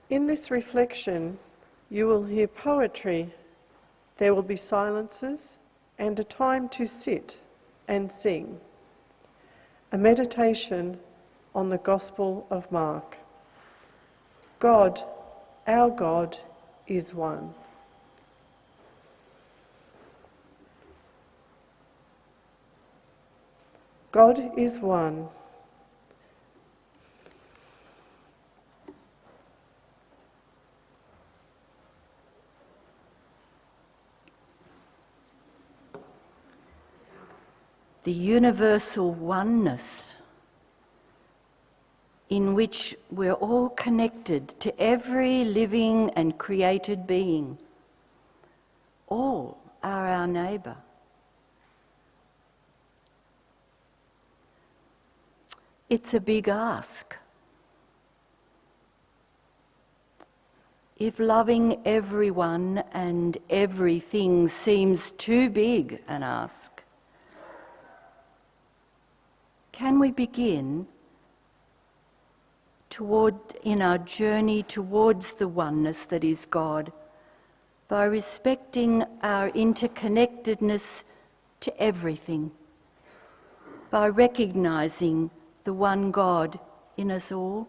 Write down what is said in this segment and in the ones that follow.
In this reflection, you will hear poetry. There will be silences and a time to sit and sing. A meditation on the Gospel of Mark. God, our God, is one. God is one. The universal oneness in which we're all connected to every living and created being. All are our neighbour. It's a big ask. If loving everyone and everything seems too big an ask, can we begin in our journey towards the oneness that is God by respecting our interconnectedness to everything, by recognising the one God in us all?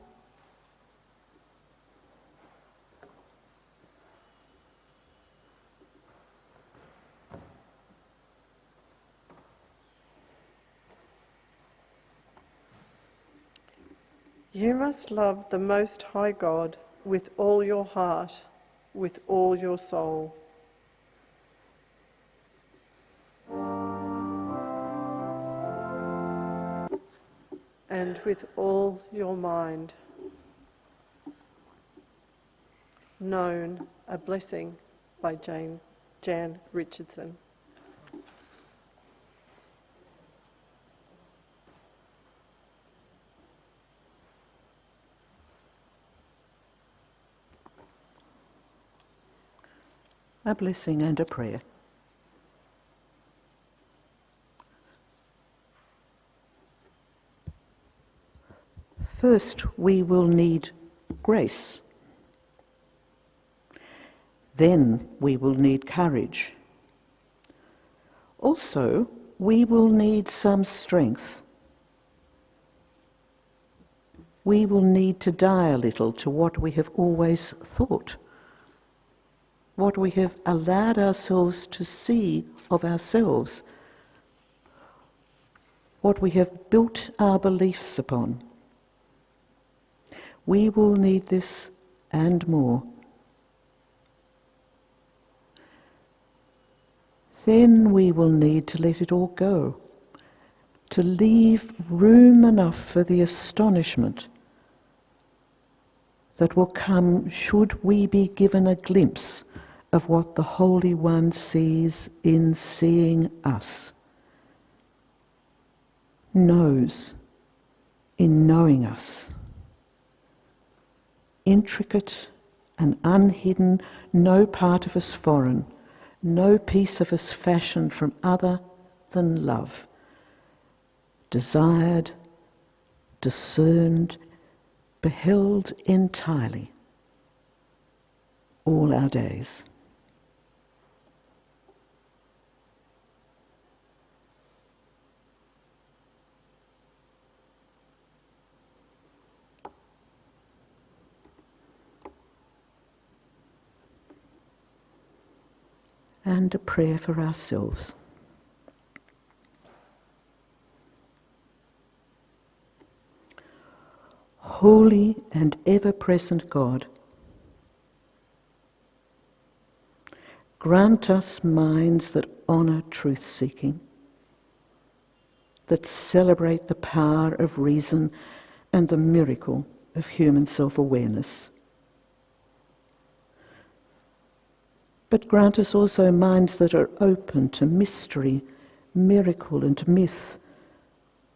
You must love the Most High God with all your heart, with all your soul. And with all your mind. Known, a blessing by Jan Richardson. A blessing and a prayer. First, we will need grace. Then we will need courage. Also, we will need some strength. We will need to die a little to what we have always thought, what we have allowed ourselves to see of ourselves, what we have built our beliefs upon. We will need this and more. Then we will need to let it all go, to leave room enough for the astonishment that will come should we be given a glimpse of what the Holy One sees in seeing us, knows in knowing us. Intricate and unhidden, no part of us foreign, no piece of us fashioned from other than love, desired, discerned, beheld entirely, all our days. And a prayer for ourselves. Holy and ever-present God, grant us minds that honour truth-seeking, that celebrate the power of reason and the miracle of human self-awareness. But grant us also minds that are open to mystery, miracle and myth,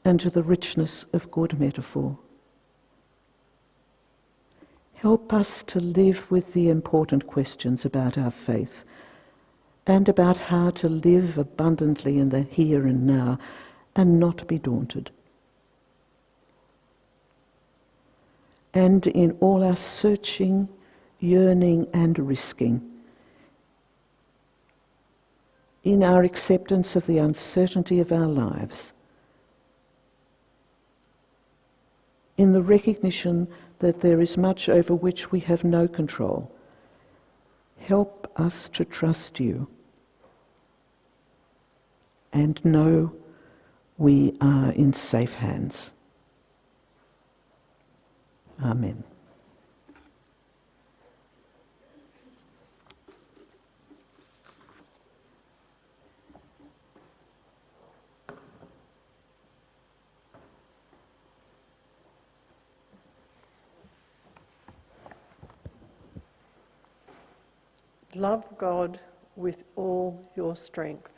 and to the richness of good metaphor. Help us to live with the important questions about our faith and about how to live abundantly in the here and now and not be daunted. And in all our searching, yearning and risking, in our acceptance of the uncertainty of our lives, in the recognition that there is much over which we have no control. Help us to trust you and know we are in safe hands. Amen. Love God with all your strength.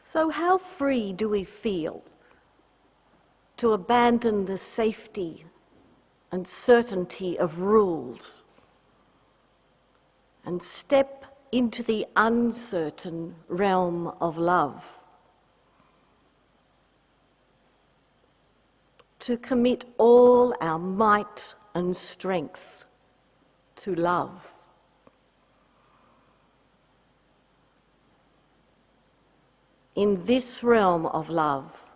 So how free do we feel to abandon the safety and certainty of rules and step into the uncertain realm of love? To commit all our might and strength to love. In this realm of love,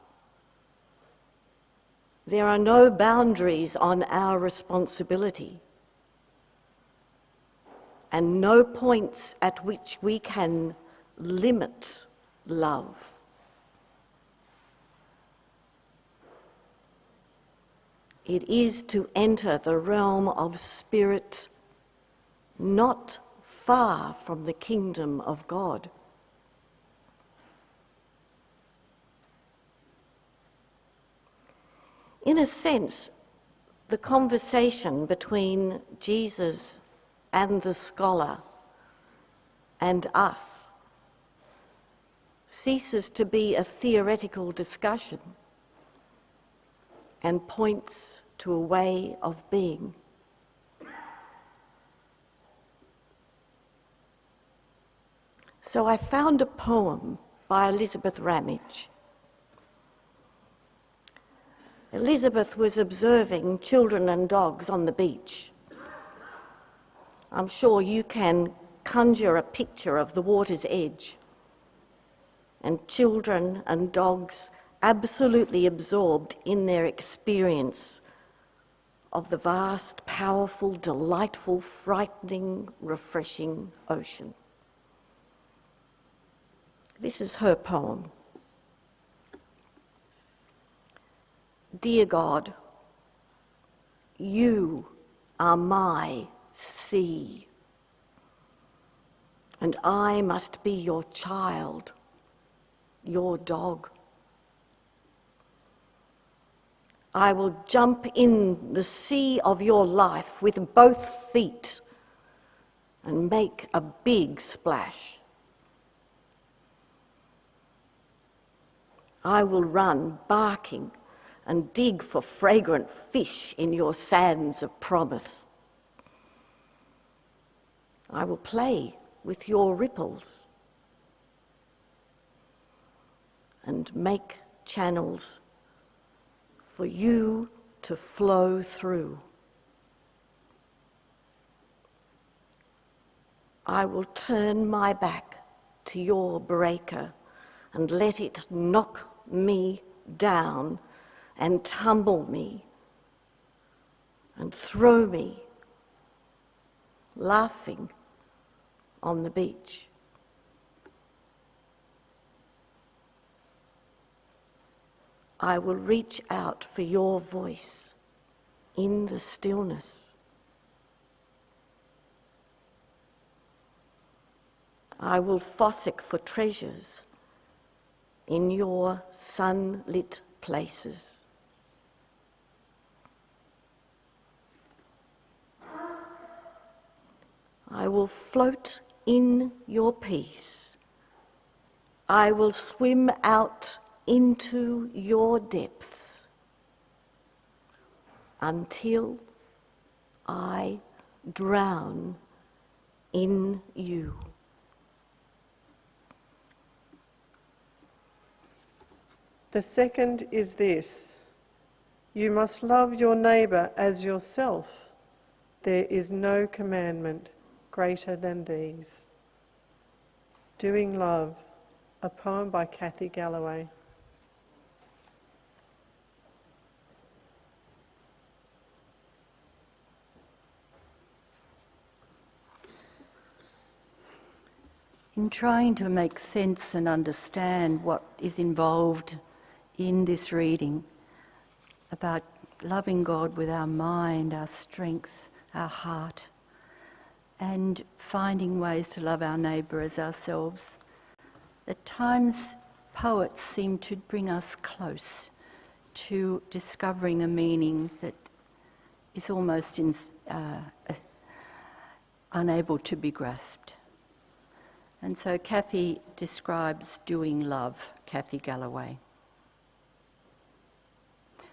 there are no boundaries on our responsibility and no points at which we can limit love. It is to enter the realm of spirit not far from the kingdom of God. In a sense, the conversation between Jesus and the scholar and us ceases to be a theoretical discussion and points to a way of being. So I found a poem by Elizabeth Ramage. Elizabeth was observing children and dogs on the beach. I'm sure you can conjure a picture of the water's edge, and children and dogs absolutely absorbed in their experience of the vast, powerful, delightful, frightening, refreshing ocean. This is her poem. Dear God, you are my sea, and I must be your child, your dog. I will jump in the sea of your life with both feet and make a big splash. I will run barking and dig for fragrant fish in your sands of promise. I will play with your ripples and make channels for you to flow through. I will turn my back to your breaker and let it knock me down and tumble me and throw me, laughing, on the beach. I will reach out for your voice in the stillness. I will fossick for treasures in your sunlit places. I will float in your peace. I will swim out into your depths until I drown in you. The second is this: you must love your neighbour as yourself. There is no commandment greater than these. Doing Love, a poem by Cathy Galloway. In trying to make sense and understand what is involved in this reading about loving God with our mind, our strength, our heart, and finding ways to love our neighbour as ourselves, at times poets seem to bring us close to discovering a meaning that is almost unable to be grasped. And so Cathy describes Doing Love, Cathy Galloway.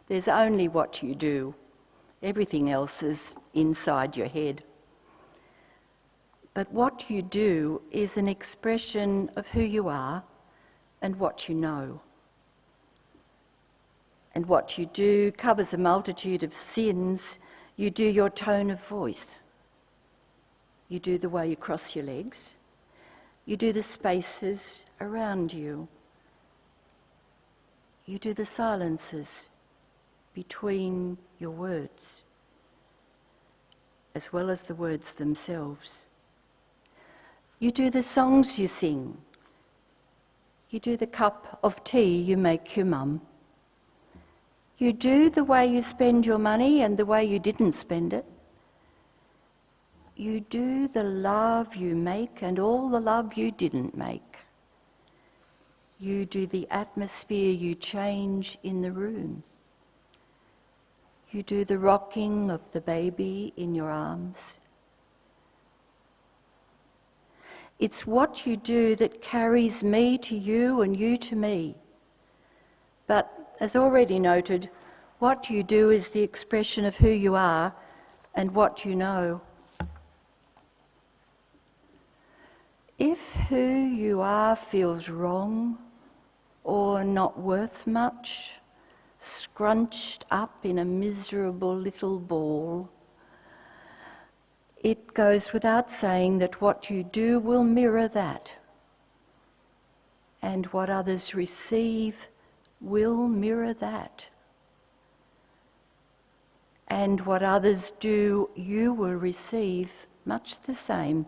There's only what you do. Everything else is inside your head. But what you do is an expression of who you are and what you know. And what you do covers a multitude of sins. You do your tone of voice. You do the way you cross your legs. You do the spaces around you. You do the silences between your words, as well as the words themselves. You do the songs you sing. You do the cup of tea you make your mum. You do the way you spend your money and the way you didn't spend it. You do the love you make and all the love you didn't make. You do the atmosphere you change in the room. You do the rocking of the baby in your arms. It's what you do that carries me to you and you to me. But as already noted, what you do is the expression of who you are and what you know. If who you are feels wrong or not worth much, scrunched up in a miserable little ball, it goes without saying that what you do will mirror that, and what others receive will mirror that, and what others do you will receive much the same.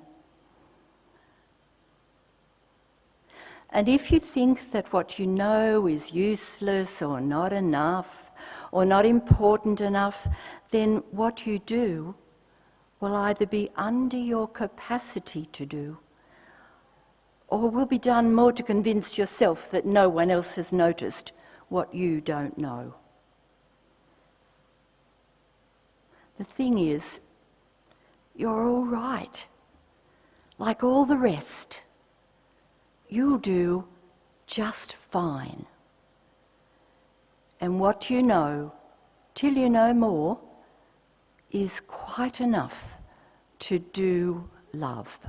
And if you think that what you know is useless or not enough or not important enough, then what you do will either be under your capacity to do or will be done more to convince yourself that no one else has noticed what you don't know. The thing is, you're all right, like all the rest. You'll do just fine. And what you know, till you know more, is quite enough to do love.